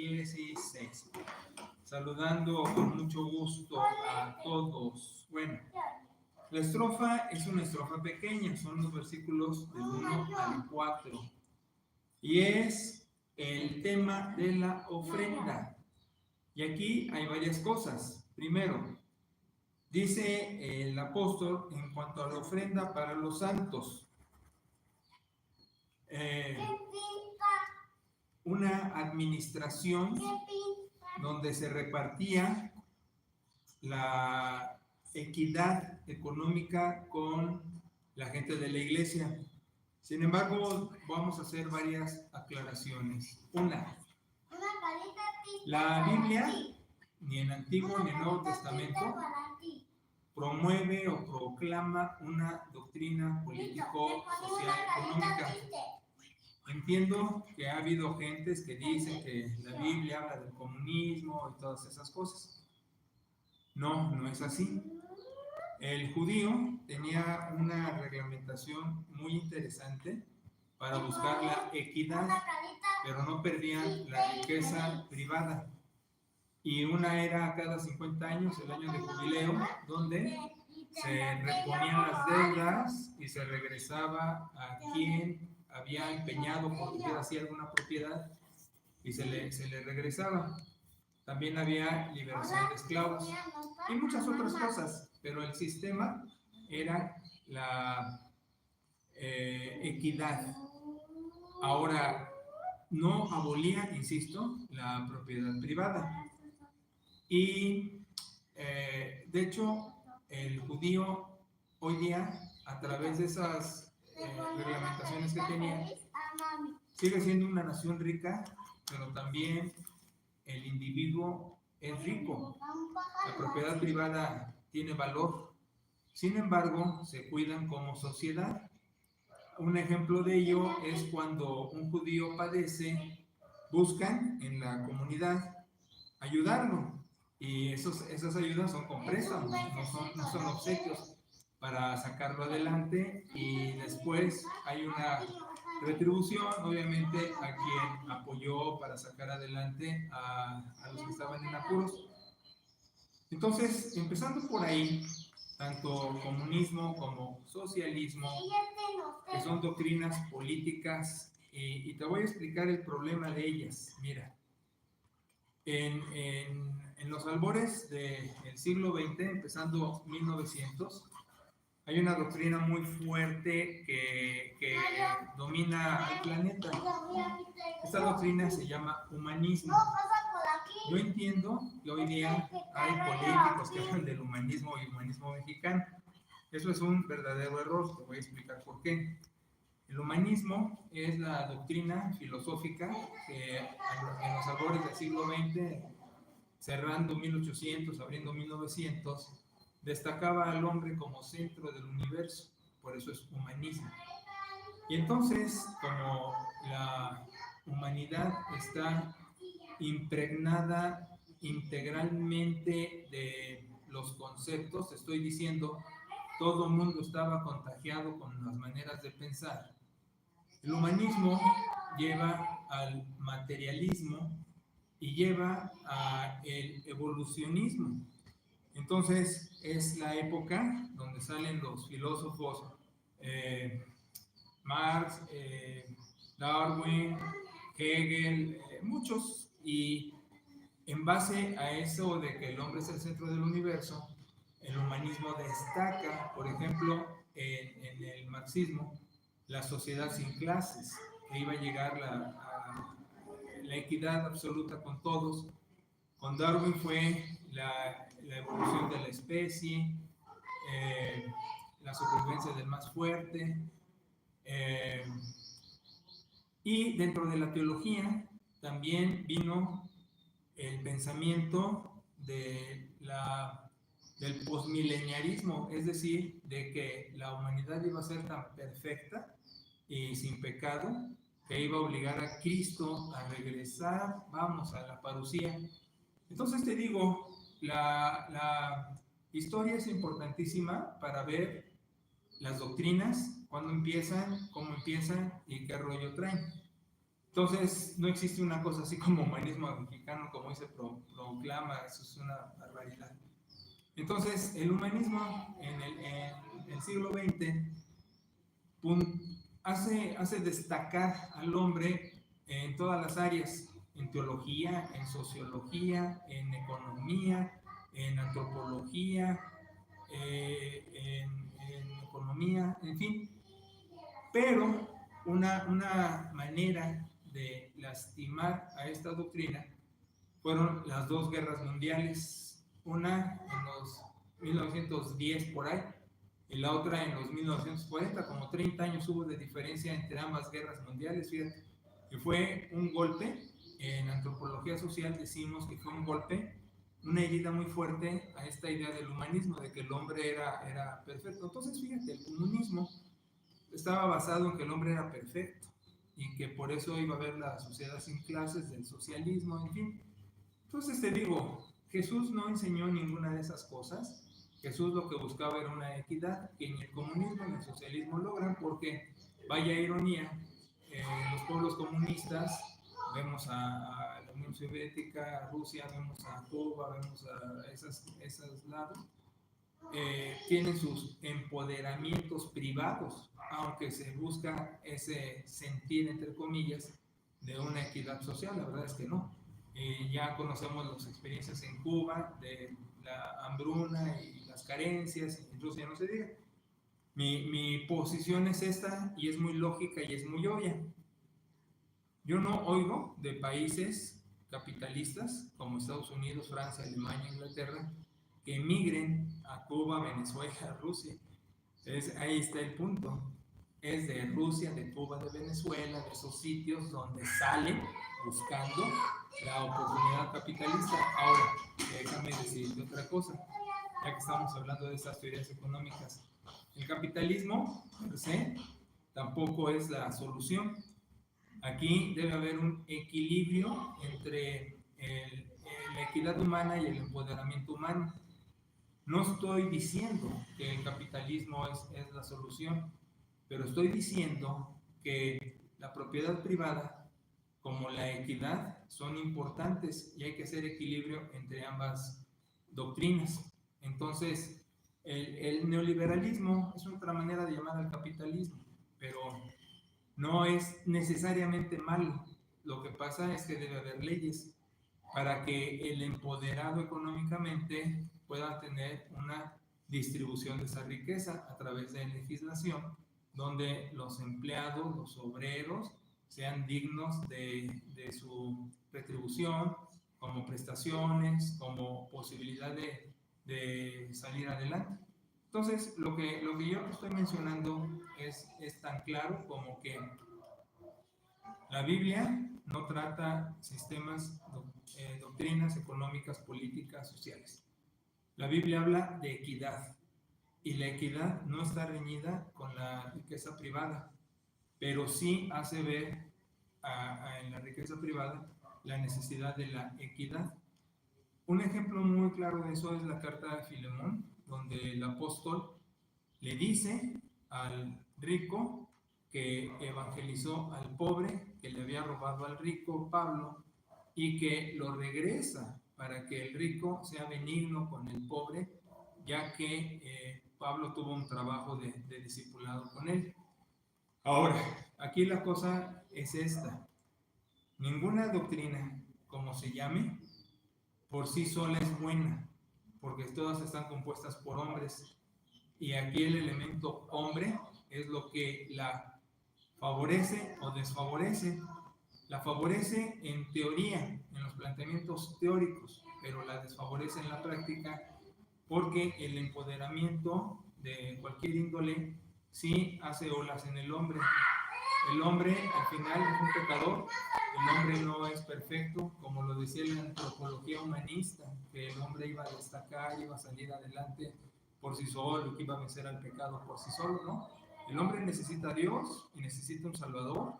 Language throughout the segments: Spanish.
16. Saludando con mucho gusto a todos. Bueno, la estrofa es una estrofa pequeña, son los versículos del 1 al 4. Y es el tema de la ofrenda. Y aquí hay varias cosas. Primero, dice el apóstol en cuanto a la ofrenda para los santos. Una administración donde se repartía la equidad económica con la gente de la iglesia. Sin embargo, vamos a hacer varias aclaraciones. Una, la Biblia, ni en Antiguo ni en Nuevo Testamento, promueve o proclama una doctrina político-social económica. Entiendo que ha habido gentes que dicen que la Biblia habla del comunismo y todas esas cosas. No, no es así. El judío tenía una reglamentación muy interesante para buscar la equidad, pero no perdían la riqueza privada. Y una era cada 50 años, el año de jubileo, donde se reponían las deudas y se regresaba a quien había empeñado por decir así alguna propiedad y se le regresaba. También había liberación de esclavos y muchas otras cosas, pero el sistema era la equidad. Ahora, no abolía, insisto, la propiedad privada. Y de hecho, el judío hoy día, a través de esas reglamentaciones que tenía, sigue siendo una nación rica, pero también el individuo es rico. La propiedad privada tiene valor. Sin embargo, se cuidan como sociedad. Un ejemplo de ello es cuando un judío padece, buscan en la comunidad ayudarlo. Y esas ayudas son con préstamos, no son obsequios para sacarlo adelante. Y después hay una retribución, obviamente, a quien apoyó para sacar adelante a los que estaban en apuros. Entonces, empezando por ahí, tanto comunismo como socialismo, que son doctrinas políticas, y te voy a explicar el problema de ellas. Mira, en los albores del siglo XX, empezando 1900, hay una doctrina muy fuerte que domina al planeta. Esta doctrina se llama humanismo. Yo entiendo que hoy día hay políticos que hablan del humanismo y humanismo mexicano. Eso es un verdadero error, te voy a explicar por qué. El humanismo es la doctrina filosófica que en los albores del siglo XX, cerrando 1800, abriendo 1900, destacaba al hombre como centro del universo, por eso es humanismo. Y entonces, como la humanidad está impregnada integralmente de los conceptos, estoy diciendo, todo el mundo estaba contagiado con las maneras de pensar. El humanismo lleva al materialismo y lleva al evolucionismo. Entonces es la época donde salen los filósofos Marx, Darwin, Hegel, muchos, y en base a eso de que el hombre es el centro del universo, el humanismo destaca, por ejemplo, en el marxismo, la sociedad sin clases, que iba a llegar a la equidad absoluta con todos. Con Darwin fue la evolución de la especie, la supervivencia del más fuerte, y dentro de la teología también vino el pensamiento del posmileniarismo, es decir, de que la humanidad iba a ser tan perfecta y sin pecado que iba a obligar a Cristo a regresar, vamos, a la parucía. Entonces te digo, la historia es importantísima para ver las doctrinas, cuándo empiezan, cómo empiezan y qué rollo traen. Entonces, no existe una cosa así como humanismo mexicano, como hoy se proclama, eso es una barbaridad. Entonces, el humanismo en el siglo XX hace destacar al hombre en todas las áreas, en teología, en sociología, en economía, en antropología, en economía, en fin. Pero una manera de lastimar a esta doctrina fueron las dos guerras mundiales, una en los 1910 por ahí, y la otra en los 1940, como 30 años hubo de diferencia entre ambas guerras mundiales, fíjate, que fue un golpe. En antropología social decimos que fue un golpe, una herida muy fuerte a esta idea del humanismo, de que el hombre era perfecto. Entonces, fíjate, el comunismo estaba basado en que el hombre era perfecto y que por eso iba a haber la sociedad sin clases, del socialismo, en fin. Entonces te digo, Jesús no enseñó ninguna de esas cosas. Jesús lo que buscaba era una equidad que ni el comunismo ni el socialismo logran, porque, vaya ironía, los pueblos comunistas, vemos a la Unión Soviética, a Rusia, vemos a Cuba, vemos a esos lados, tienen sus empoderamientos privados, aunque se busca ese sentir, entre comillas, de una equidad social. La verdad es que no. Ya conocemos las experiencias en Cuba de la hambruna y las carencias, en Rusia no se diga. Mi posición es esta, y es muy lógica y es muy obvia. Yo no oigo de países capitalistas como Estados Unidos, Francia, Alemania, Inglaterra, que emigren a Cuba, Venezuela, Rusia. Ahí está el punto. Es de Rusia, de Cuba, de Venezuela, de esos sitios donde salen buscando la oportunidad capitalista. Ahora, déjame decirte otra cosa, ya que estamos hablando de esas teorías económicas. El capitalismo, per se, tampoco es la solución. Aquí debe haber un equilibrio entre la equidad humana y el empoderamiento humano. No estoy diciendo que el capitalismo es la solución, pero estoy diciendo que la propiedad privada como la equidad son importantes y hay que hacer equilibrio entre ambas doctrinas. Entonces, el neoliberalismo es otra manera de llamar al capitalismo, pero no es necesariamente malo. Lo que pasa es que debe haber leyes para que el empoderado económicamente pueda tener una distribución de esa riqueza a través de legislación, donde los empleados, los obreros, sean dignos de su retribución, como prestaciones, como posibilidad de salir adelante. Entonces, lo que yo estoy mencionando es tan claro como que la Biblia no trata sistemas, doctrinas económicas, políticas, sociales. La Biblia habla de equidad, y la equidad no está reñida con la riqueza privada, pero sí hace ver en la riqueza privada la necesidad de la equidad. Un ejemplo muy claro de eso es la carta de Filemón, donde el apóstol le dice al rico que evangelizó al pobre, que le había robado al rico Pablo, y que lo regresa para que el rico sea benigno con el pobre, ya que Pablo tuvo un trabajo de discipulado con él. Ahora, aquí la cosa es esta: ninguna doctrina, como se llame, por sí sola es buena, porque todas están compuestas por hombres, y aquí el elemento hombre es lo que la favorece o desfavorece. La favorece en teoría, en los planteamientos teóricos, pero la desfavorece en la práctica, porque el empoderamiento de cualquier índole sí hace olas en el hombre. El hombre al final es un pecador, el hombre no es perfecto, como lo decía la antropología humanista, que el hombre iba a destacar, iba a salir adelante por sí solo, que iba a vencer al pecado por sí solo, ¿no? El hombre necesita a Dios y necesita un Salvador,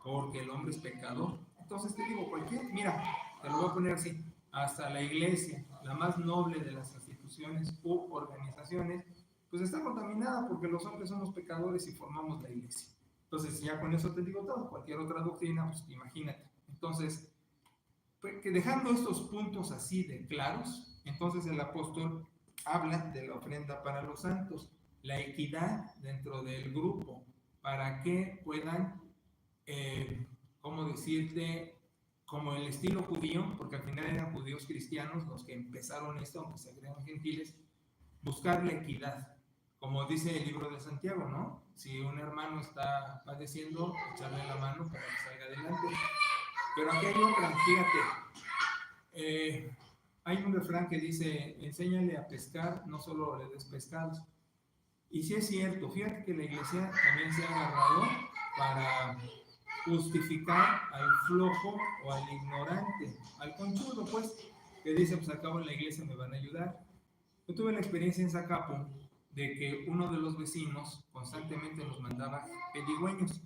porque el hombre es pecador. Entonces te digo, mira, te lo voy a poner así, hasta la iglesia, la más noble de las instituciones u organizaciones, pues está contaminada porque los hombres somos pecadores y formamos la iglesia. Entonces, ya con eso te digo todo. Cualquier otra doctrina, pues imagínate. Entonces, pues, que dejando estos puntos así de claros, entonces el apóstol habla de la ofrenda para los santos, la equidad dentro del grupo, para que puedan, ¿cómo decirte? Como el estilo judío, porque al final eran judíos cristianos los que empezaron esto, aunque se crean gentiles, buscar la equidad. Como dice el libro de Santiago, ¿no? Si un hermano está padeciendo, echarle la mano para que salga adelante. Pero aquí hay otra, fíjate. Hay un refrán que dice, enséñale a pescar, no solo le des pescados. Y sí es cierto, fíjate que la iglesia también se ha agarrado para justificar al flojo o al ignorante, al conchudo, pues, que dice, pues acabo en la iglesia me van a ayudar. Yo tuve la experiencia en Zacapu de que uno de los vecinos constantemente nos mandaba pedigüeños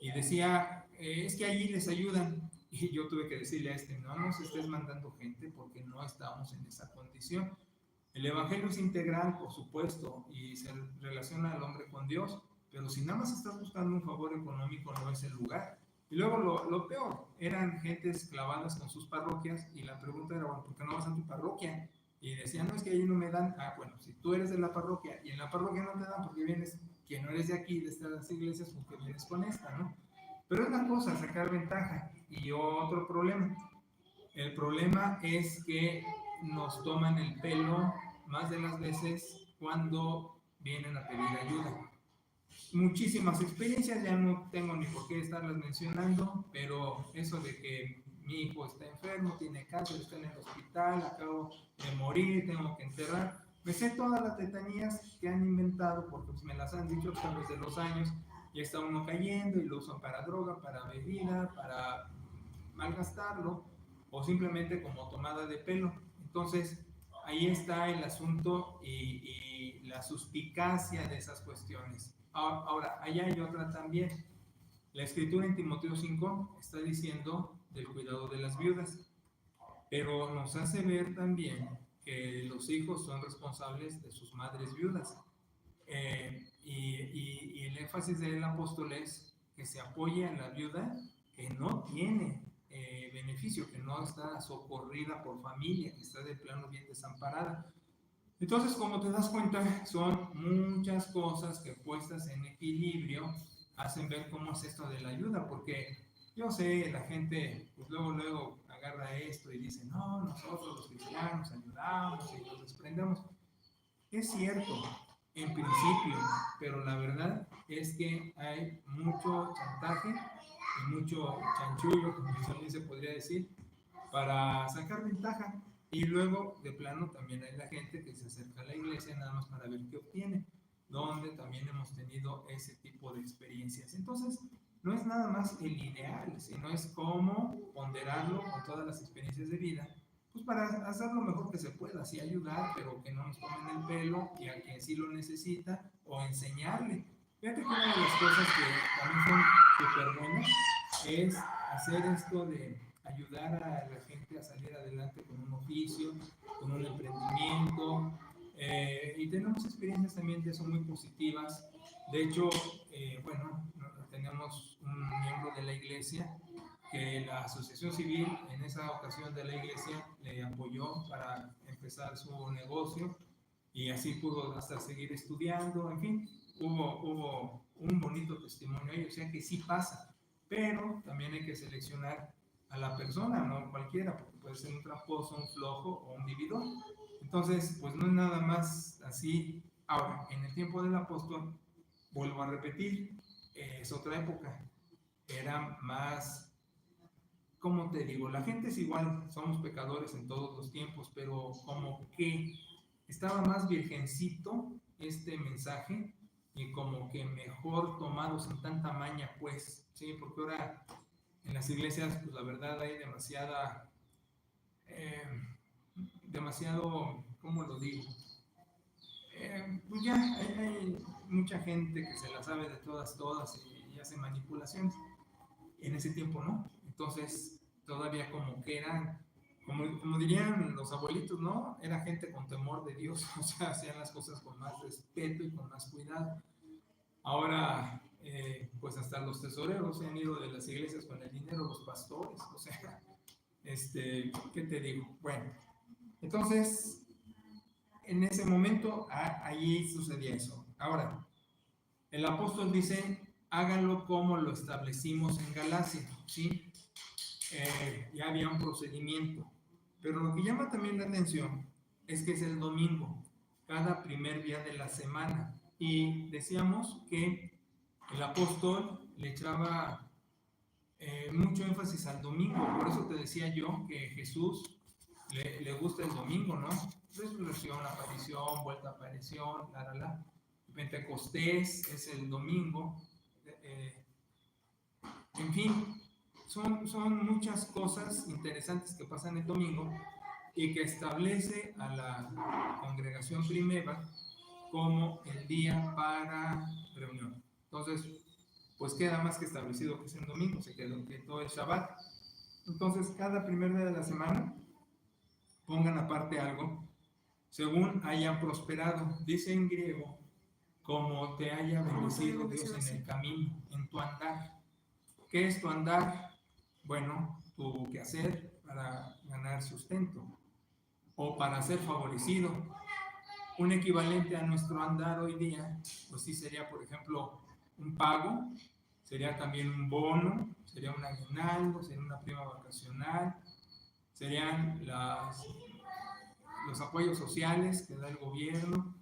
y decía, es que allí les ayudan. Y yo tuve que decirle a este, no nos estés mandando gente porque no estamos en esa condición. El evangelio es integral, por supuesto, y se relaciona al hombre con Dios, pero si nada más estás buscando un favor económico, no es el lugar. Y luego lo peor, eran gentes clavadas con sus parroquias y la pregunta era, bueno, ¿por qué no vas a tu parroquia? Y decían, no, es que ahí no me dan. Ah, bueno, si tú eres de la parroquia y en la parroquia no te dan porque vienes, que no eres de aquí, de estas iglesias, porque vienes con esta, ¿no? Pero es una cosa, sacar ventaja. Y otro problema. El problema es que nos toman el pelo más de las veces cuando vienen a pedir ayuda. Muchísimas experiencias, ya no tengo ni por qué estarlas mencionando, pero eso de que mi hijo está enfermo, tiene cáncer, está en el hospital, acabo de morir, tengo que enterrar, me sé todas las letanías que han inventado porque pues, me las han dicho a través de los años, ya está uno cayendo y lo usan para droga, para bebida, para malgastarlo o simplemente como tomada de pelo. Entonces, ahí está el asunto y la suspicacia de esas cuestiones. Ahora, allá hay otra también. La escritura en Timoteo 5 está diciendo del cuidado de las viudas, pero nos hace ver también que los hijos son responsables de sus madres viudas. Y el énfasis del apóstol es que se apoye a la viuda que no tiene beneficio, que no está socorrida por familia, que está de plano bien desamparada. Entonces, como te das cuenta, son muchas cosas que puestas en equilibrio hacen ver cómo es esto de la ayuda, porque yo sé, la gente pues luego agarra esto y dice, no, nosotros los cristianos ayudamos y nos desprendemos. Es cierto, en principio, pero la verdad es que hay mucho chantaje y mucho chanchullo, como también se podría decir, para sacar ventaja. Y luego, de plano, también hay la gente que se acerca a la iglesia nada más para ver qué obtiene, donde también hemos tenido ese tipo de experiencias. Entonces, no es nada más el ideal, sino es cómo ponderarlo con todas las experiencias de vida, pues para hacer lo mejor que se pueda, así ayudar, pero que no nos tomen el pelo y a quien sí lo necesita, o enseñarle. Fíjate que una de las cosas que también son súper buenas es hacer esto de ayudar a la gente a salir adelante con un oficio, con un emprendimiento, y tenemos experiencias también de eso muy positivas. De hecho, bueno, tenemos un miembro de la iglesia que la asociación civil en esa ocasión de la iglesia le apoyó para empezar su negocio y así pudo hasta seguir estudiando, en fin, hubo un bonito testimonio ahí, o sea que sí pasa, pero también hay que seleccionar a la persona, no cualquiera, porque puede ser un tramposo, un flojo o un vividor. Entonces, pues no es nada más así. Ahora, en el tiempo del apóstol, vuelvo a repetir, es otra época, era más, ¿cómo te digo? La gente es igual, somos pecadores en todos los tiempos, pero como que estaba más virgencito este mensaje y como que mejor tomado sin tanta maña, pues, sí, porque ahora en las iglesias, pues la verdad hay eh, demasiado, ¿cómo lo digo? Pues ya hay mucha gente que se la sabe de todas y hace manipulaciones. En ese tiempo no. Entonces, todavía como que eran, como dirían los abuelitos, ¿no? Era gente con temor de Dios, o sea, hacían las cosas con más respeto y con más cuidado. Ahora, pues hasta los tesoreros se han ido de las iglesias con el dinero, los pastores, o sea, ¿qué te digo? Bueno, entonces, en ese momento, allí sucedía eso. Ahora, el apóstol dice, háganlo como lo establecimos en Galacia, ¿sí? Ya había un procedimiento, pero lo que llama también la atención es que es el domingo, cada primer día de la semana, y decíamos que el apóstol le echaba mucho énfasis al domingo, por eso te decía yo que Jesús le gusta el domingo, ¿no? Resurrección, aparición, vuelta a aparición, la. Pentecostés es el domingo, en fin, son muchas cosas interesantes que pasan el domingo y que establece a la congregación primera como el día para reunión. Entonces, pues queda más que establecido que es el domingo, se quedó que todo es Shabbat. Entonces, cada primer día de la semana pongan aparte algo según hayan prosperado. Dice en griego, como te haya bendecido Dios en el camino, en tu andar. ¿Qué es tu andar? Bueno, tu quehacer para ganar sustento o para ser favorecido. Un equivalente a nuestro andar hoy día, pues sí sería, por ejemplo, un pago, sería también un bono, sería un aguinaldo, sería una prima vacacional, serían los apoyos sociales que da el gobierno,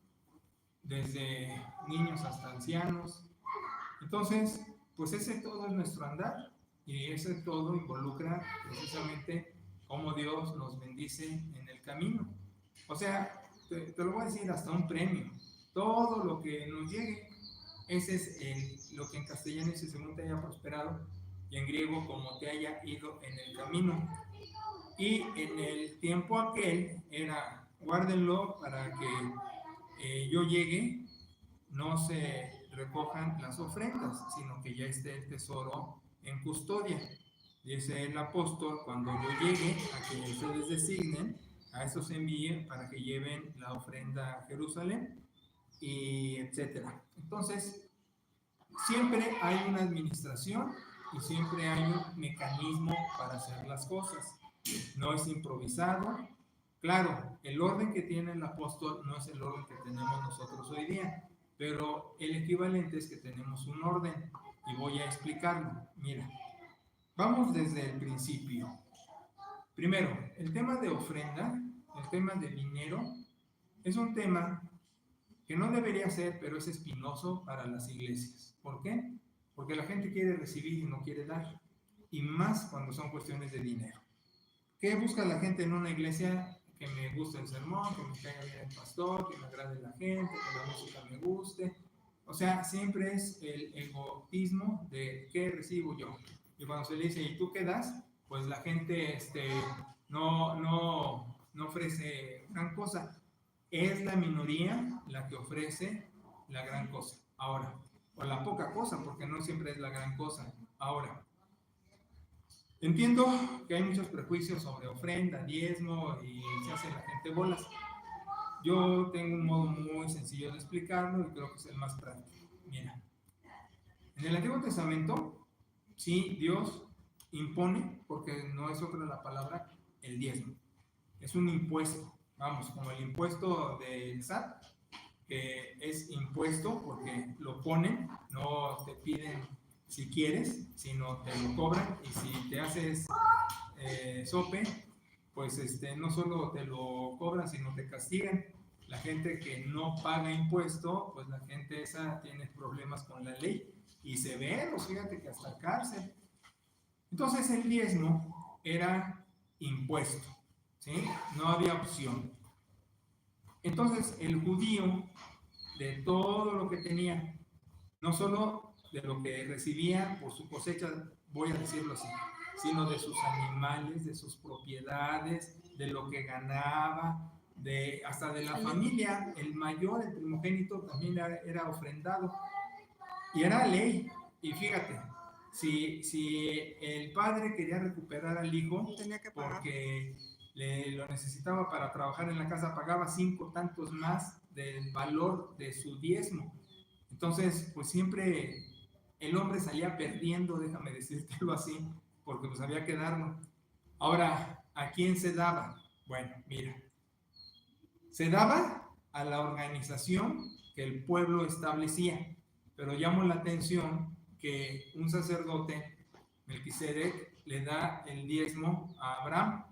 desde niños hasta ancianos. Entonces, pues ese todo es nuestro andar y ese todo involucra precisamente cómo Dios nos bendice en el camino. O sea, te lo voy a decir, hasta un premio. Todo lo que nos llegue, ese es lo que en castellano dice según te haya prosperado y en griego como te haya ido en el camino. Y en el tiempo aquel era, guárdenlo para que yo llegue, no se recojan las ofrendas, sino que ya esté el tesoro en custodia. Dice el apóstol, cuando yo llegue, a que ustedes designen, a esos envíe para que lleven la ofrenda a Jerusalén, y etcétera. Entonces, siempre hay una administración y siempre hay un mecanismo para hacer las cosas. No es improvisado. Claro, el orden que tiene el apóstol no es el orden que tenemos nosotros hoy día, pero el equivalente es que tenemos un orden y voy a explicarlo. Mira, vamos desde el principio. Primero, el tema de ofrenda, el tema de dinero, es un tema que no debería ser, pero es espinoso para las iglesias. ¿Por qué? Porque la gente quiere recibir y no quiere dar, y más cuando son cuestiones de dinero. ¿Qué busca la gente en una iglesia? Que me guste el sermón, que me caiga bien el pastor, que me agrade la gente, que la música me guste. O sea, siempre es el egoísmo de qué recibo yo. Y cuando se le dice, ¿y tú qué das? Pues la gente no ofrece gran cosa. Es la minoría la que ofrece la gran cosa. Ahora, o la poca cosa, porque no siempre es la gran cosa. Ahora, entiendo que hay muchos prejuicios sobre ofrenda, diezmo y se hace la gente bolas. Yo tengo un modo muy sencillo de explicarlo y creo que es el más práctico. Mira, en el Antiguo Testamento, sí, Dios impone, porque no es otra la palabra, el diezmo. Es un impuesto, vamos, como el impuesto del SAT, que es impuesto porque lo ponen, no te piden si quieres, sino te lo cobran, y si te haces sope, pues no solo te lo cobran, sino te castigan. La gente que no paga impuesto, pues la gente esa tiene problemas con la ley y severos, fíjate que hasta cárcel. Entonces el diezmo era impuesto, ¿sí? No había opción. Entonces el judío, de todo lo que tenía, no solo de lo que recibía por su cosecha, voy a decirlo así, sino de sus animales, de sus propiedades, de lo que ganaba, hasta de la familia. El mayor, el primogénito, también era ofrendado. Y era ley. Y fíjate, si el padre quería recuperar al hijo, tenía que pagar, porque lo necesitaba para trabajar en la casa, pagaba 5 tantos más del valor de su diezmo. Entonces, pues siempre el hombre salía perdiendo, déjame decírtelo así, porque pues había que darlo. Ahora, ¿a quién se daba? Bueno, mira, se daba a la organización que el pueblo establecía, pero llamo la atención que un sacerdote, Melquisedec, le da el diezmo a Abraham,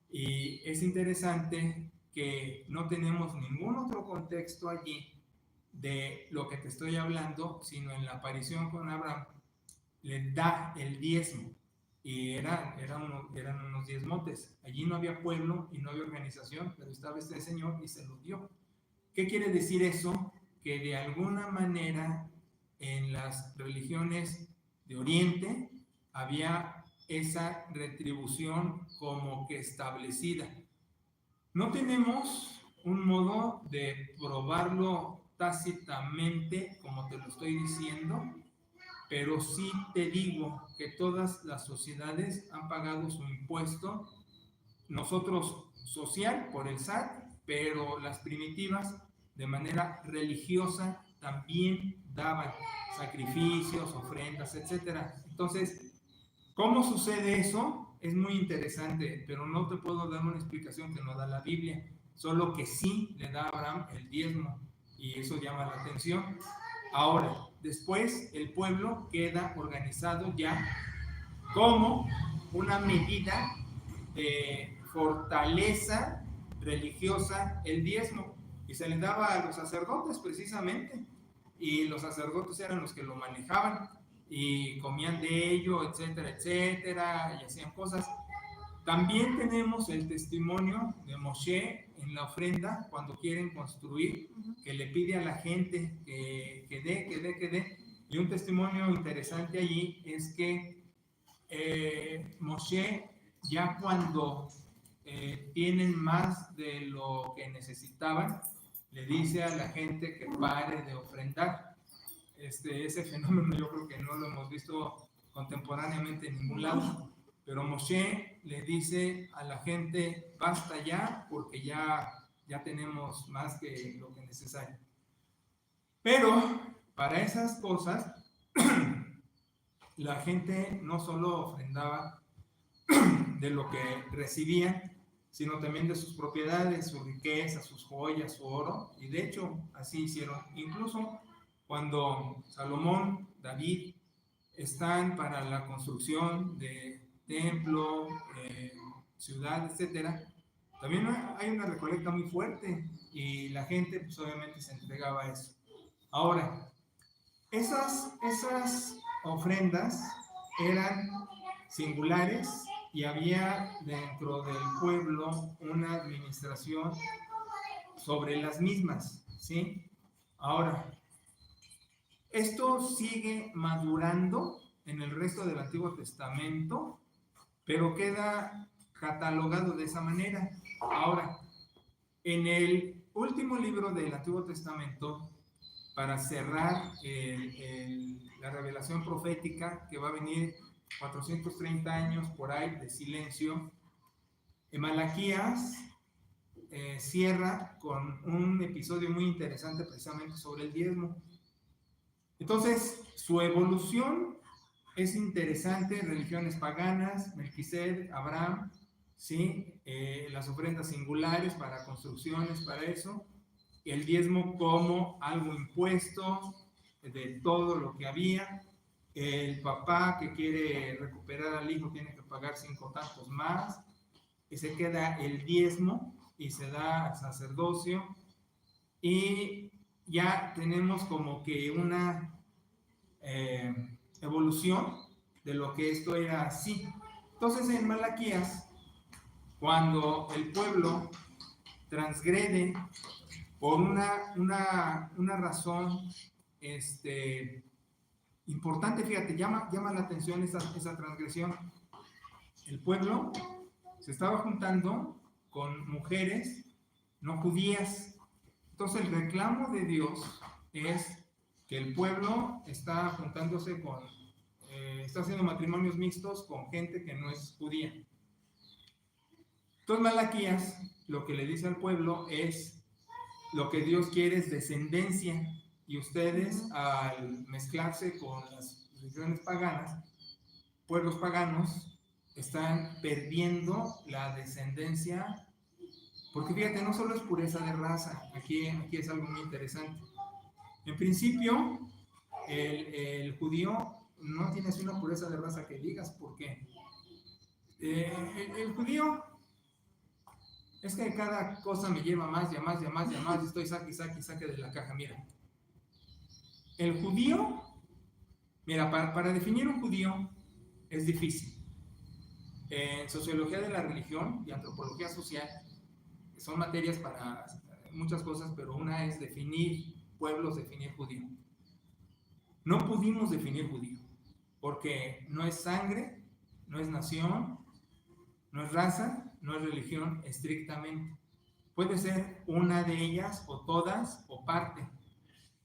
y es interesante que no tenemos ningún otro contexto allí de lo que te estoy hablando, sino en la aparición con Abraham, le da el diezmo. Y eran unos diezmotes. Allí no había pueblo y no había organización, pero estaba este señor y se lo dio. ¿Qué quiere decir eso? Que de alguna manera en las religiones de Oriente había esa retribución como que establecida. No tenemos un modo de probarlo tácitamente, como te lo estoy diciendo, pero sí te digo que todas las sociedades han pagado su impuesto, nosotros social por el SAT, pero las primitivas de manera religiosa también daban sacrificios, ofrendas, etcétera. Entonces, ¿cómo sucede eso? Es muy interesante, pero no te puedo dar una explicación que no da la Biblia, solo que sí le da a Abraham el diezmo, y eso llama la atención. Ahora, después el pueblo queda organizado ya como una medida de fortaleza religiosa, el diezmo, y se le daba a los sacerdotes precisamente, y los sacerdotes eran los que lo manejaban y comían de ello, etcétera, etcétera, y hacían cosas. También tenemos el testimonio de Moshe en la ofrenda cuando quieren construir, que le pide a la gente que dé. Y un testimonio interesante allí es que Moshe, ya cuando tienen más de lo que necesitaban, le dice a la gente que pare de ofrendar. Ese fenómeno yo creo que no lo hemos visto contemporáneamente en ningún lado, pero Moshe le dice a la gente, basta ya, porque ya tenemos más que lo que es necesario. Pero para esas cosas, la gente no solo ofrendaba de lo que recibían, sino también de sus propiedades, su riqueza, sus joyas, su oro, y de hecho así hicieron. Incluso cuando Salomón, David, están para la construcción de templo, ciudad, etcétera, también hay una recolecta muy fuerte y la gente pues obviamente se entregaba a eso. Ahora, esas ofrendas eran singulares y había dentro del pueblo una administración sobre las mismas, ¿sí? Ahora, esto sigue madurando en el resto del Antiguo Testamento, pero queda catalogado de esa manera. Ahora, en el último libro del Antiguo Testamento, para cerrar la revelación profética que va a venir 430 años por ahí de silencio, Malaquías cierra con un episodio muy interesante precisamente sobre el diezmo. Entonces, su evolución es interesante: religiones paganas, Melquisedec, Abraham, ¿sí? Las ofrendas singulares para construcciones, para eso, el diezmo como algo impuesto de todo lo que había, el papá que quiere recuperar al hijo tiene que pagar 5 tantos más, y se queda el diezmo y se da al sacerdocio, y ya tenemos como que una evolución de lo que esto era así. Entonces en Malaquías, cuando el pueblo transgrede por una razón importante, fíjate, llama la atención esa transgresión. El pueblo se estaba juntando con mujeres no judías. Entonces el reclamo de Dios es que el pueblo está juntándose está haciendo matrimonios mixtos con gente que no es judía. Entonces Malaquías lo que le dice al pueblo es: lo que Dios quiere es descendencia, Y ustedes, al mezclarse con las religiones paganas, pueblos paganos, están perdiendo la descendencia, porque fíjate, no solo es pureza de raza, aquí es algo muy interesante. En principio, el judío no tiene así una pureza de raza que digas, porque el judío es que cada cosa me lleva más y a más y a más y a más, y estoy saque de la caja. Mira, el judío, mira, para definir un judío es difícil. En sociología de la religión y antropología social son materias para muchas cosas, pero una es definir pueblos, definir judío. No pudimos definir judío, porque no es sangre, no es nación, no es raza, no es religión estrictamente. Puede ser una de ellas, o todas, o parte.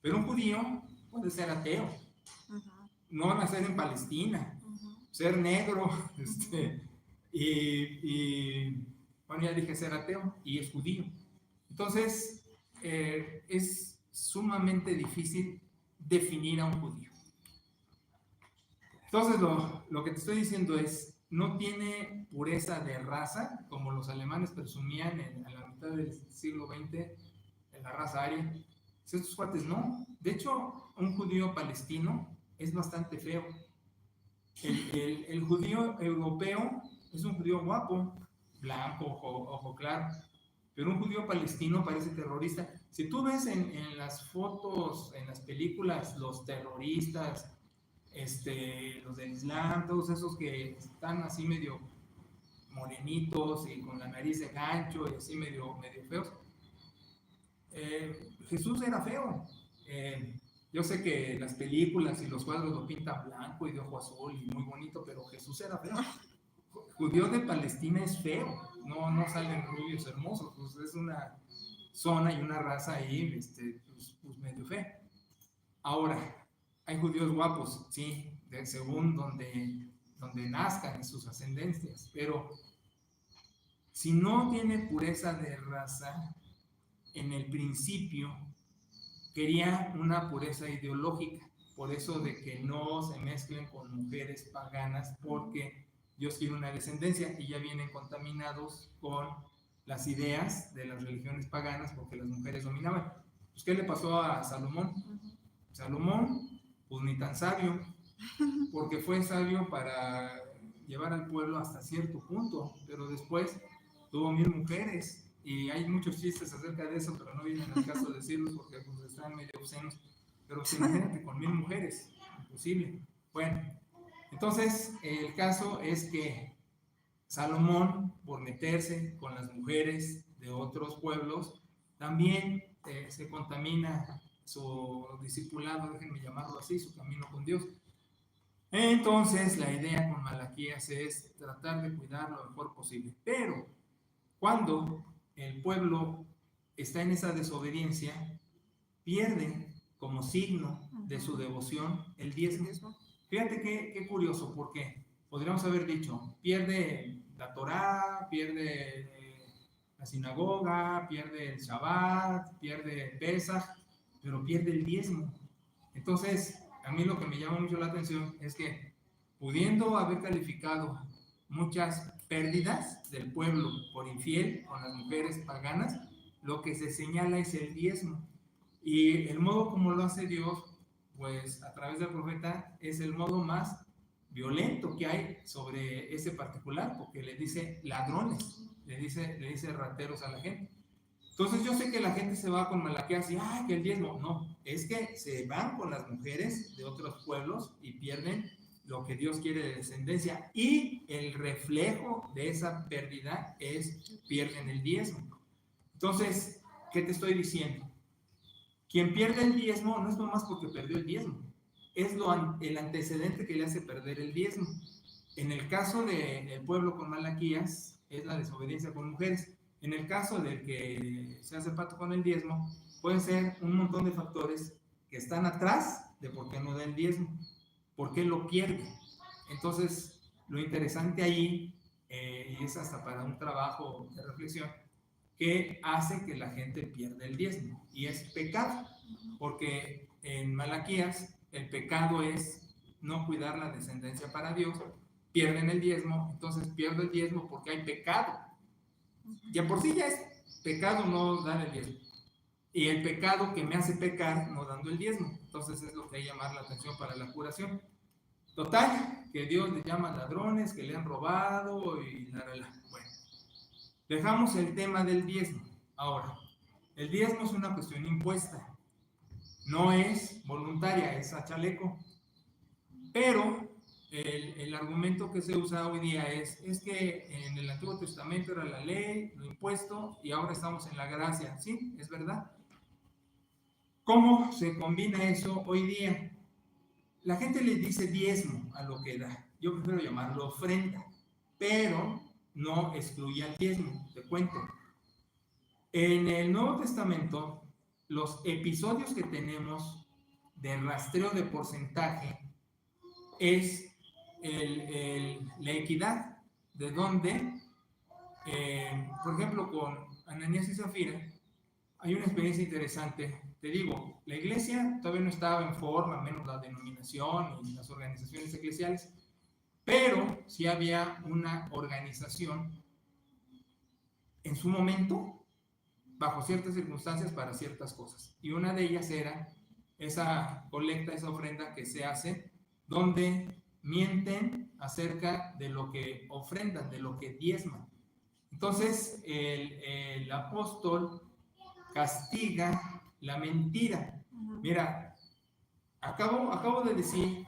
Pero un judío puede ser ateo, no nacer en Palestina, ser negro, bueno, ya dije ser ateo, y es judío. Entonces, es sumamente difícil definir a un judío. Entonces, lo que te estoy diciendo es, no tiene pureza de raza, como los alemanes presumían a la mitad del siglo XX, en la raza aria. Estos cuates no. De hecho, un judío palestino es bastante feo. El judío europeo es un judío guapo, blanco, ojo claro, pero un judío palestino parece terrorista. Si tú ves en las fotos, en las películas, los terroristas, los del Islam, todos esos que están así medio morenitos y con la nariz de gancho y así medio feos, Jesús era feo. Yo sé que las películas y los cuadros lo pintan blanco y de ojo azul y muy bonito, pero Jesús era feo. Judío de Palestina es feo, no salen rubios hermosos, pues es una zona y una raza ahí pues medio fea. Ahora, hay judíos guapos, sí, según donde nazcan sus ascendencias, pero si no tiene pureza de raza, en el principio quería una pureza ideológica, por eso de que no se mezclen con mujeres paganas, porque Dios quiere una descendencia y ya vienen contaminados con las ideas de las religiones paganas, porque las mujeres dominaban. Pues, ¿qué le pasó a Salomón? Salomón, pues ni tan sabio, porque fue sabio para llevar al pueblo hasta cierto punto, pero después tuvo 1000 mujeres. Y hay muchos chistes acerca de eso, pero no viene en el caso de decirlos porque pues, están medio obscenos. Pero pues, imagínate con 1000 mujeres, imposible. Bueno, entonces el caso es que Salomón, por meterse con las mujeres de otros pueblos, también se contamina su discipulado, déjenme llamarlo así, su camino con Dios. Entonces la idea con Malaquías es tratar de cuidar lo mejor posible. Pero cuando el pueblo está en esa desobediencia, pierde como signo de su devoción el diezmo. Fíjate qué curioso, porque podríamos haber dicho, pierde la Torá, pierde la sinagoga, pierde el Shabbat, pierde Pesaj, pero pierde el diezmo. Entonces, a mí lo que me llama mucho la atención es que, pudiendo haber calificado muchas pérdidas del pueblo por infiel con las mujeres paganas, lo que se señala es el diezmo. Y el modo como lo hace Dios, pues a través del profeta, es el modo más violento que hay sobre ese particular, porque le dice ladrones, le dice rateros a la gente. Entonces yo sé que la gente se va con Malaquías y ¡ay, que el diezmo! No, es que se van con las mujeres de otros pueblos y pierden lo que Dios quiere de descendencia, y el reflejo de esa pérdida es pierden el diezmo. Entonces, ¿qué te estoy diciendo? Quien pierde el diezmo no es nomás porque perdió el diezmo, es el antecedente que le hace perder el diezmo. En el caso del pueblo con Malaquías, es la desobediencia con mujeres. En el caso del que se hace pacto con el diezmo, pueden ser un montón de factores que están atrás de por qué no da el diezmo, por qué lo pierde. Entonces, lo interesante ahí, y es hasta para un trabajo de reflexión, que hace que la gente pierda el diezmo, y es pecado, porque en Malaquías, el pecado es no cuidar la descendencia para Dios, pierden el diezmo, entonces pierdo el diezmo porque hay pecado. Ya por sí ya es pecado no dar el diezmo. Y el pecado que me hace pecar no dando el diezmo. Entonces es lo que hay que llamar la atención para la curación. Total, que Dios le llama ladrones, que le han robado y Bueno, dejamos el tema del diezmo. Ahora, el diezmo es una cuestión impuesta. No es voluntaria, es a chaleco. Pero el argumento que se usa hoy día es que en el Antiguo Testamento era la ley, lo impuesto, y ahora estamos en la gracia. Sí, es verdad. ¿Cómo se combina eso hoy día? La gente le dice diezmo a lo que da. Yo prefiero llamarlo ofrenda, pero no excluye al diezmo. Te cuento. En el Nuevo Testamento, los episodios que tenemos de rastreo de porcentaje es la equidad, de donde, por ejemplo, con Ananías y Zafira, hay una experiencia interesante. Te digo, la iglesia todavía no estaba en forma, menos la denominación y las organizaciones eclesiales, pero sí había una organización en su momento, bajo ciertas circunstancias, para ciertas cosas. Y una de ellas era esa colecta, esa ofrenda que se hace, donde mienten acerca de lo que ofrendan, de lo que diezman. Entonces, el apóstol castiga la mentira. Mira, acabo de decir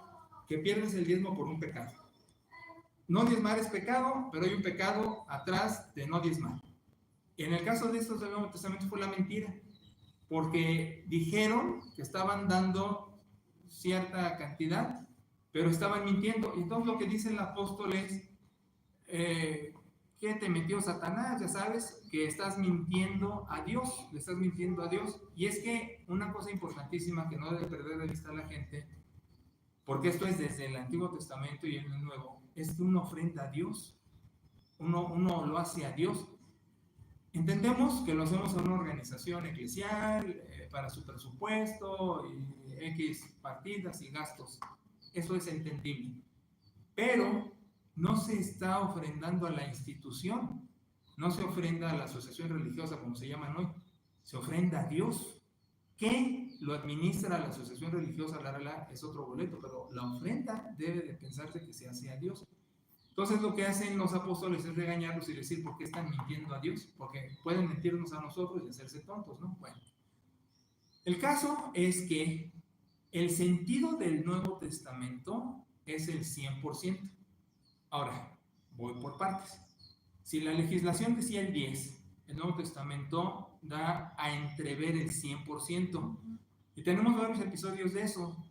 que pierdes el diezmo por un pecado. No diezmar es pecado, pero hay un pecado atrás de no diezmar. En el caso de estos del Nuevo Testamento fue la mentira, porque dijeron que estaban dando cierta cantidad, pero estaban mintiendo. Y entonces lo que dice el apóstol es, ¿qué te metió Satanás? Ya sabes que estás mintiendo a Dios, le estás mintiendo a Dios. Y es que una cosa importantísima que no debe perder de vista la gente, porque esto es desde el Antiguo Testamento y en el Nuevo, es que uno ofrenda a Dios, uno lo hace a Dios. Entendemos que lo hacemos a una organización eclesial, para su presupuesto, y X partidas y gastos. Eso es entendible. Pero no se está ofrendando a la institución, no se ofrenda a la asociación religiosa como se llaman hoy, se ofrenda a Dios. ¿Qué lo administra la asociación religiosa? Es otro boleto, pero la ofrenda debe de pensarse que se hace a Dios. Entonces lo que hacen los apóstoles es regañarlos y decir por qué están mintiendo a Dios, porque pueden mentirnos a nosotros y hacerse tontos, ¿no? Bueno, el caso es que el sentido del Nuevo Testamento es el 100%. Ahora, voy por partes. Si la legislación decía el 10%, el Nuevo Testamento da a entrever el 100%. Y tenemos varios episodios de eso.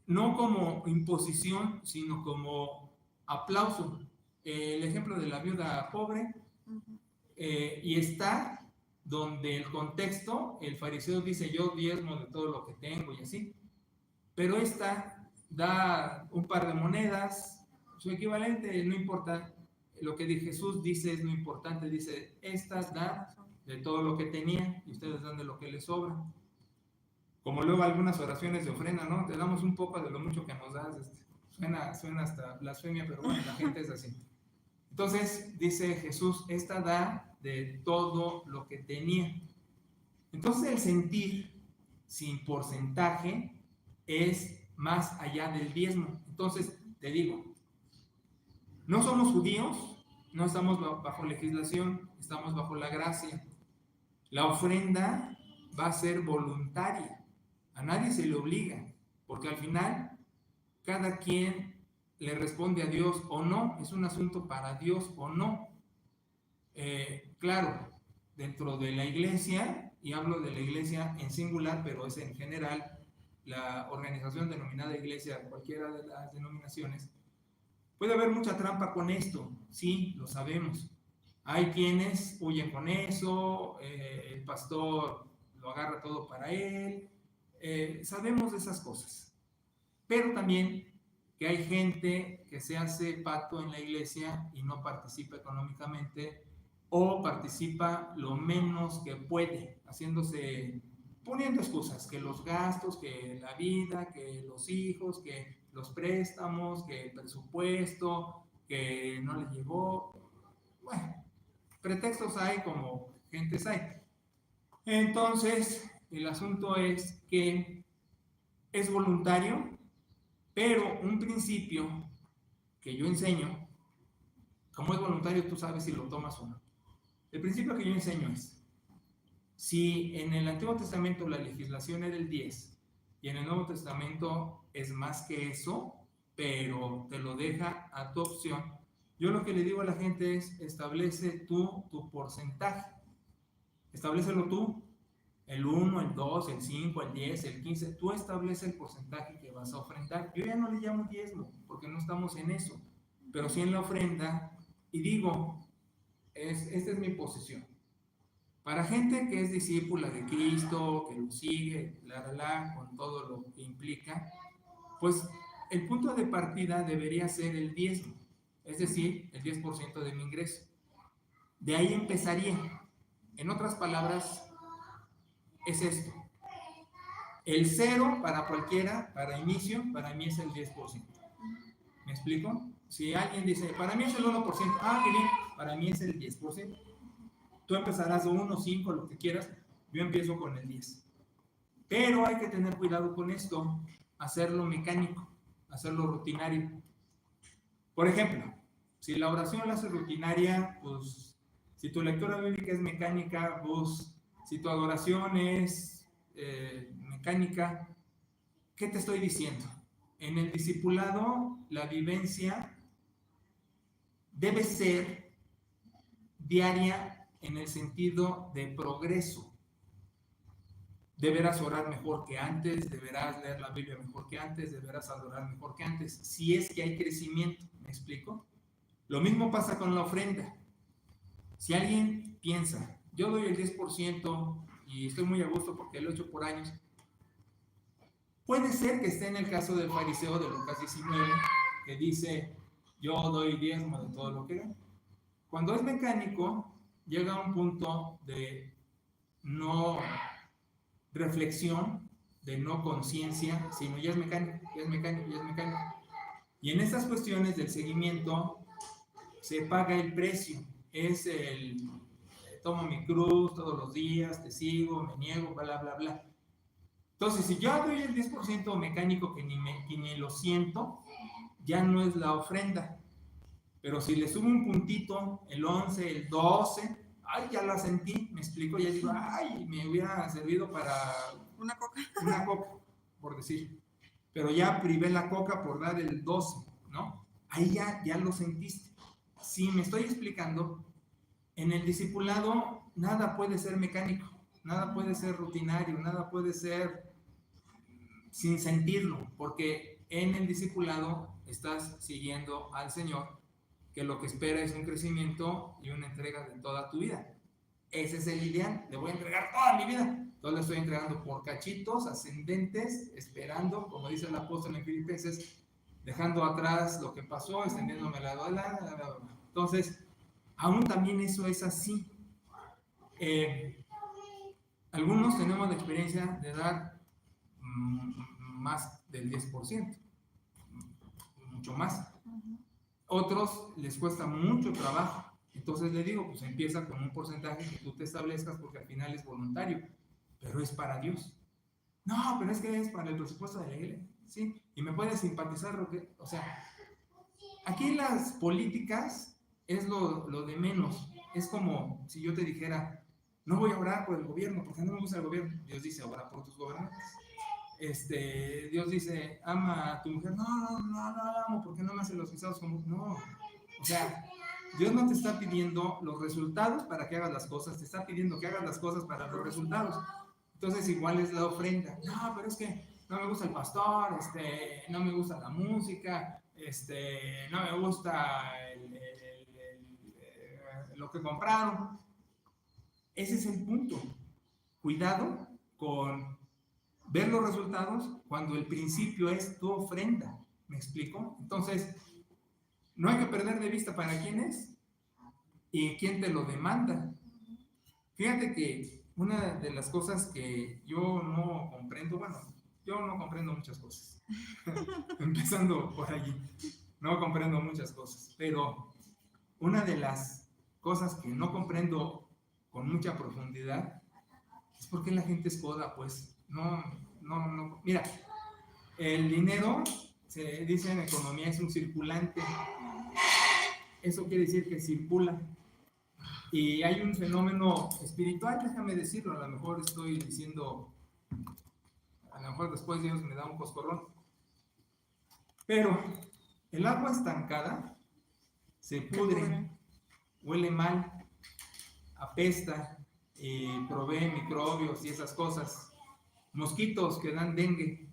No como imposición, sino como aplauso. El ejemplo de la viuda pobre, y está donde el contexto, el fariseo dice yo diezmo de todo lo que tengo y así, pero esta da un par de monedas, su equivalente, no importa, lo que Jesús dice es lo importante, dice, estas dan de todo lo que tenía y ustedes dan de lo que les sobra. Como luego algunas oraciones de ofrenda, ¿no? Te damos un poco de lo mucho que nos das. Suena hasta blasfemia, pero bueno, la gente es así. Entonces dice Jesús, esta da de todo lo que tenía. Entonces el sentir sin porcentaje es más allá del diezmo. Entonces te digo, no somos judíos, no estamos bajo legislación, estamos bajo la gracia. La ofrenda va a ser voluntaria, a nadie se le obliga, porque al final cada quien le responde a Dios o no, es un asunto para Dios o no. Claro, dentro de la iglesia, y hablo de la iglesia en singular, pero es en general, la organización denominada iglesia, cualquiera de las denominaciones, puede haber mucha trampa con esto, sí, lo sabemos. Hay quienes huyen con eso, el pastor lo agarra todo para él, sabemos de esas cosas. Pero también que hay gente que se hace pato en la iglesia y no participa económicamente o participa lo menos que puede, haciéndose poniendo excusas, que los gastos, que la vida, que los hijos, que los préstamos, que el presupuesto, que no le llegó. Bueno, pretextos hay como gentes hay. Entonces, el asunto es que es voluntario, pero un principio que yo enseño, como es voluntario, tú sabes si lo tomas o no. El principio que yo enseño es, si en el Antiguo Testamento la legislación era el 10 y en el Nuevo Testamento es más que eso, pero te lo deja a tu opción, yo lo que le digo a la gente es, establece tú tu porcentaje. Establécelo tú, el 1, el 2, el 5, el 10, el 15, tú establece el porcentaje que vas a ofrendar. Yo ya no le llamo diezmo, porque no estamos en eso, pero sí en la ofrenda, y digo, esta es mi posición. Para gente que es discípula de Cristo, que lo sigue, con todo lo que implica, pues el punto de partida debería ser el diezmo, es decir, el 10% de mi ingreso. De ahí empezaría. En otras palabras, es esto. El 0 para cualquiera, para inicio, para mí es el 10%. ¿Me explico? Si alguien dice, para mí es el 1%, qué bien, para mí es el 10%. Tú empezarás de 1, 5, lo que quieras, yo empiezo con el 10. Pero hay que tener cuidado con esto, hacerlo mecánico, hacerlo rutinario. Por ejemplo, si la oración la haces rutinaria, pues si tu lectura bíblica es mecánica, pues si tu adoración es mecánica, ¿qué te estoy diciendo? En el discipulado, la vivencia debe ser diaria en el sentido de progreso. Deberás orar mejor que antes, deberás leer la Biblia mejor que antes, deberás adorar mejor que antes, si es que hay crecimiento. ¿Me explico? Lo mismo pasa con la ofrenda. Si alguien piensa, yo doy el 10% y estoy muy a gusto porque lo he hecho por años, puede ser que esté en el caso del fariseo de Lucas 19, que dice, yo doy diezmo de todo lo que gano. Cuando es mecánico, llega a un punto de no reflexión, de no conciencia, sino ya es mecánico, ya es mecánico, ya es mecánico. Y en estas cuestiones del seguimiento se paga el precio, es el tomo mi cruz todos los días, te sigo, me niego, bla, bla, bla. Entonces, si yo doy el 10% mecánico que ni lo siento, ya no es la ofrenda. Pero si le subo un puntito, el 11, el 12, ay, ya la sentí, me explico, ya digo, ay, me hubiera servido para una coca, por decir. Pero ya privé la coca por dar el 12, ¿no? Ahí ya lo sentiste. Si me estoy explicando, en el discipulado nada puede ser mecánico, nada puede ser rutinario, nada puede ser sin sentirlo, porque en el discipulado estás siguiendo al Señor, que lo que espera es un crecimiento y una entrega de toda tu vida. Ese es el ideal, le voy a entregar toda mi vida. Entonces le estoy entregando por cachitos ascendentes, esperando, como dice el apóstol en Filipenses, dejando atrás lo que pasó, extendiéndome la adelante. Entonces, aún también eso es así. Algunos tenemos la experiencia de dar más del 10%, mucho más. Otros les cuesta mucho trabajo. Entonces le digo, pues empieza con un porcentaje que tú te establezcas porque al final es voluntario, pero es para Dios. No, pero es que es para el presupuesto de la iglesia, ¿sí? Y me puede simpatizar lo que, o sea, aquí las políticas es lo de menos. Es como si yo te dijera, no voy a orar por el gobierno porque no me gusta el gobierno. Dios dice, ora por tus gobernantes. Dios dice, ama a tu mujer. No la amo porque no me hace los guisados como... No, o sea, Dios no te está pidiendo los resultados para que hagas las cosas, te está pidiendo que hagas las cosas para los resultados. Entonces igual es la ofrenda. No, pero es que no me gusta el pastor, no me gusta la música, no me gusta lo que compraron. Ese es el punto. Cuidado con ver los resultados cuando el principio es tu ofrenda. ¿Me explico? Entonces, no hay que perder de vista para quién es y quién te lo demanda. Fíjate que una de las cosas que yo no comprendo, bueno, yo no comprendo muchas cosas, empezando por allí, no comprendo muchas cosas, pero una de las cosas que no comprendo con mucha profundidad es por qué la gente es coda, pues, no, mira, el dinero, se dice en economía, es un circulante, eso quiere decir que circula. Y hay un fenómeno espiritual, déjame decirlo, a lo mejor estoy diciendo, a lo mejor después Dios me da un coscorrón, pero el agua estancada se pudre, huele mal, apesta y provee microbios y esas cosas, mosquitos que dan dengue.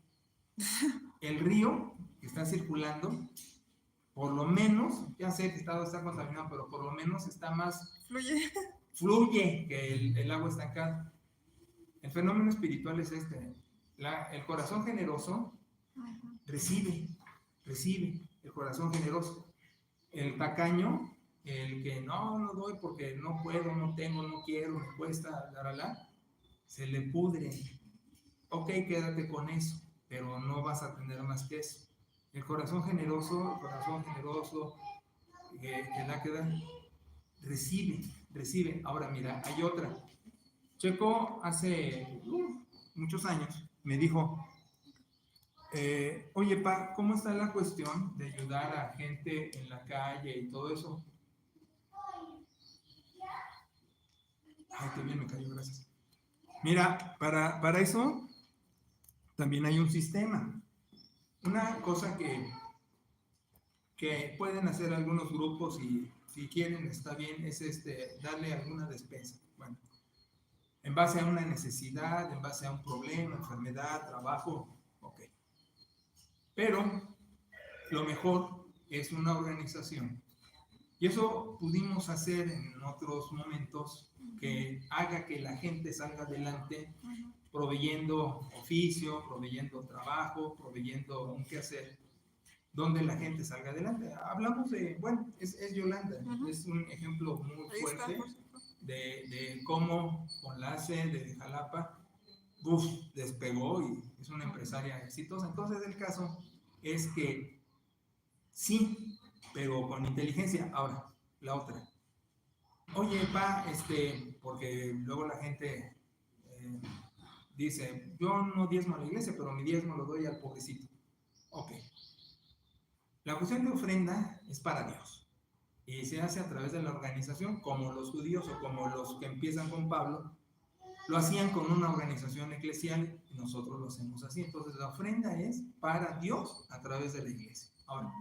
El río que está circulando, por lo menos, ya sé que está contaminado, pero por lo menos está más fluye que el agua estancada. El fenómeno espiritual es este. El corazón generoso recibe, el corazón generoso. El tacaño, el que no doy porque no puedo, no tengo, no quiero, me cuesta, se le pudre. Ok, quédate con eso, pero no vas a tener más que eso. El corazón generoso, que da, recibe. Ahora mira, hay otra. Checo hace muchos años me dijo, oye, Pa, ¿cómo está la cuestión de ayudar a gente en la calle y todo eso? Ay, qué bien me cayó, gracias. Mira, para eso también hay un sistema. Una cosa que pueden hacer algunos grupos y si quieren está bien, es darle alguna despensa. Bueno, en base a una necesidad, en base a un problema, enfermedad, trabajo, ok. Pero lo mejor es una organización. Y eso pudimos hacer en otros momentos que haga que la gente salga adelante proveyendo oficio, proveyendo trabajo, proveyendo un quehacer, donde la gente salga adelante. Hablamos de, bueno, es Yolanda, es un ejemplo muy fuerte de cómo con la ACE de Jalapa, despegó y es una empresaria exitosa. Entonces el caso es que sí, pero con inteligencia. Ahora, la otra. Oye, Pa, porque luego la gente dice, yo no diezmo a la iglesia, pero mi diezmo lo doy al pobrecito. Ok. La cuestión de ofrenda es para Dios y se hace a través de la organización, como los judíos o como los que empiezan con Pablo, lo hacían con una organización eclesial y nosotros lo hacemos así. Entonces la ofrenda es para Dios a través de la iglesia. Ahora,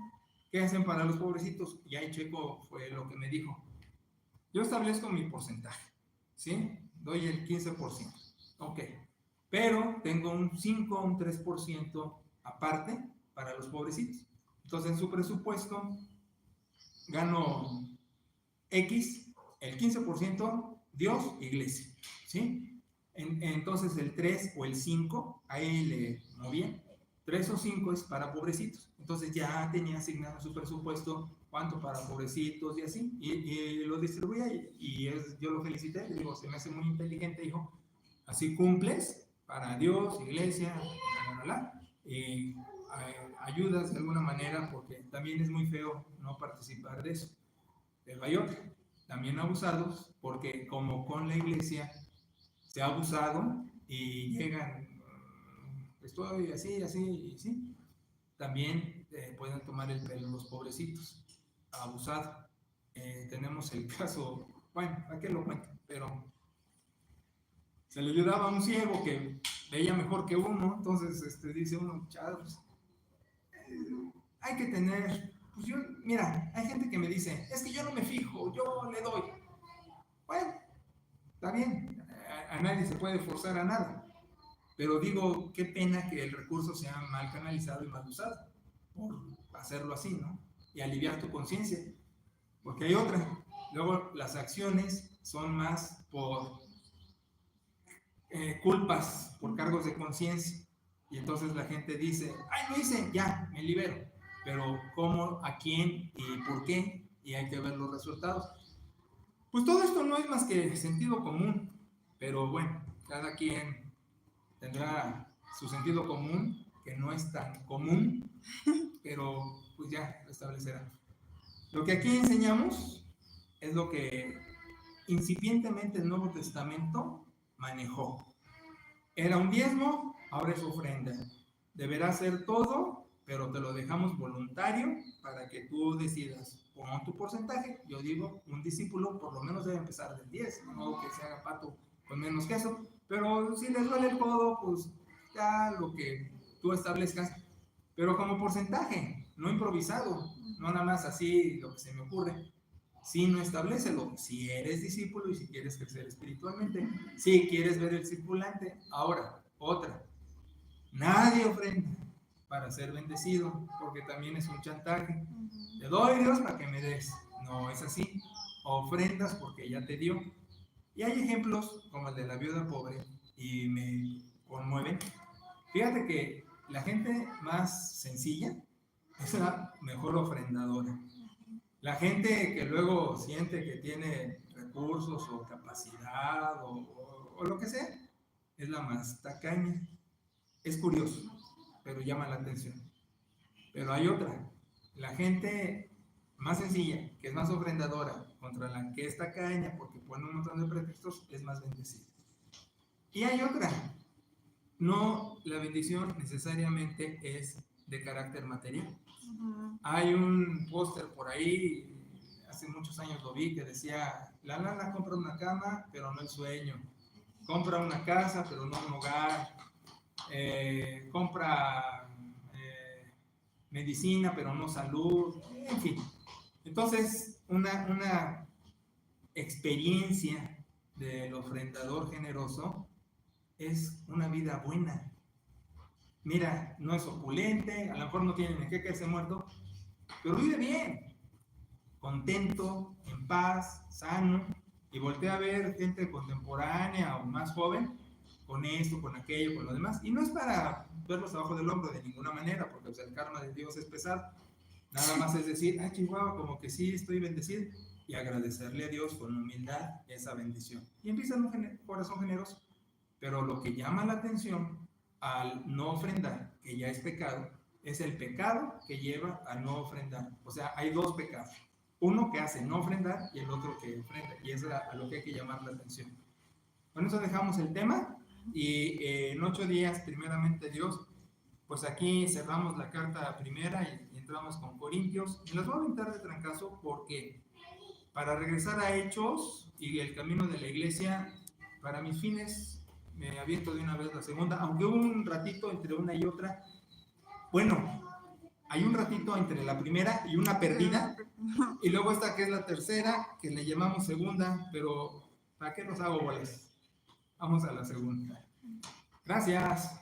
¿qué hacen para los pobrecitos? Y ahí Checo fue lo que me dijo. Yo establezco mi porcentaje, ¿sí? Doy el 15%. Ok. Pero tengo un 5 o un 3% aparte para los pobrecitos. Entonces en su presupuesto gano X, el 15%, Dios, iglesia, ¿sí? Entonces el 3 o el 5, ahí le moví, 3 o 5 es para pobrecitos. Entonces ya tenía asignado su presupuesto, cuánto para pobrecitos y así, y lo distribuía yo lo felicité, le digo, se me hace muy inteligente, hijo, así cumples para Dios, iglesia, y ayudas de alguna manera, porque también es muy feo no participar de eso. Pero hay otra, también abusados, porque como con la iglesia se ha abusado y llegan, estoy así, y sí, también pueden tomar el pelo los pobrecitos, abusados. Tenemos el caso, bueno, ¿a qué lo cuento? Pero se le ayudaba a un ciego que veía mejor que uno, entonces dice uno, chavos, hay que tener, pues yo, mira, hay gente que me dice, es que yo no me fijo, yo le doy. Bueno, está bien, a nadie se puede forzar a nada, pero digo, qué pena que el recurso sea mal canalizado y mal usado, por hacerlo así, ¿no? Y aliviar tu conciencia, porque hay otra. Luego las acciones son más por culpas, por cargos de conciencia, y entonces la gente dice, ay, lo hice, ya, me libero, pero ¿cómo, a quién y por qué? Y hay que ver los resultados. Pues todo esto no es más que sentido común, Pero bueno, cada quien tendrá su sentido común, que no es tan común, pero pues ya lo establecerá. Lo que aquí enseñamos es lo que incipientemente el Nuevo Testamento manejó. Era un diezmo, ahora es ofrenda. Deberá ser todo, pero te lo dejamos voluntario para que tú decidas. Pon tu porcentaje. Yo digo, un discípulo por lo menos debe empezar del 10, no que se haga pato con menos queso, pero si les duele el codo, pues ya lo que tú establezcas, pero como porcentaje, no improvisado, no nada más así lo que se me ocurre, sino establecelo, si eres discípulo y si quieres crecer espiritualmente, si quieres ver el circulante. Ahora, otra, nadie ofrenda para ser bendecido, porque también es un chantaje. Te doy, Dios, para que me des. No es así. Ofrendas porque ya te dio. Y hay ejemplos como el de la viuda pobre y me conmueven. Fíjate que la gente más sencilla es la mejor ofrendadora. La gente que luego siente que tiene recursos o capacidad o lo que sea, es la más tacaña. Es curioso, pero llama la atención. Pero hay otra. La gente más sencilla, que es más ofrendadora, contra la que es tacaña porque pone un montón de pretextos, es más bendecida. Y hay otra. No, la bendición necesariamente es de carácter material. Hay un póster por ahí, hace muchos años lo vi, que decía, la lana compra una cama, pero no el sueño. Compra una casa, pero no un hogar. Compra medicina, pero no salud. En fin. Entonces, una experiencia del ofrendador generoso es una vida buena. Mira, no es opulente, a lo mejor no tiene ni qué caerse muerto, pero vive bien, contento, en paz, sano, y voltea a ver gente contemporánea o más joven con esto, con aquello, con lo demás, y no es para verlos abajo del hombro de ninguna manera, porque pues, el karma de Dios es pesado, nada más es decir, ah, chihuahua, como que sí estoy bendecido, y agradecerle a Dios con humildad esa bendición. Y empieza en un corazón generoso, pero lo que llama la atención al no ofrendar, que ya es pecado, es el pecado que lleva a no ofrendar. O sea, hay dos pecados. Uno que hace no ofrendar y el otro que ofrenda. Y eso es a lo que hay que llamar la atención. Con eso dejamos el tema y en 8 días, primeramente Dios, pues aquí cerramos la carta primera y entramos con Corintios. Y las voy a aventar de trancazo porque para regresar a Hechos y el camino de la iglesia, para mis fines, me aviento de una vez la segunda, aunque hubo un ratito entre una y otra. Bueno, hay un ratito entre la primera y una perdida, y luego esta que es la tercera, que le llamamos segunda, pero ¿para qué nos hago bolas? Vamos a la segunda. Gracias.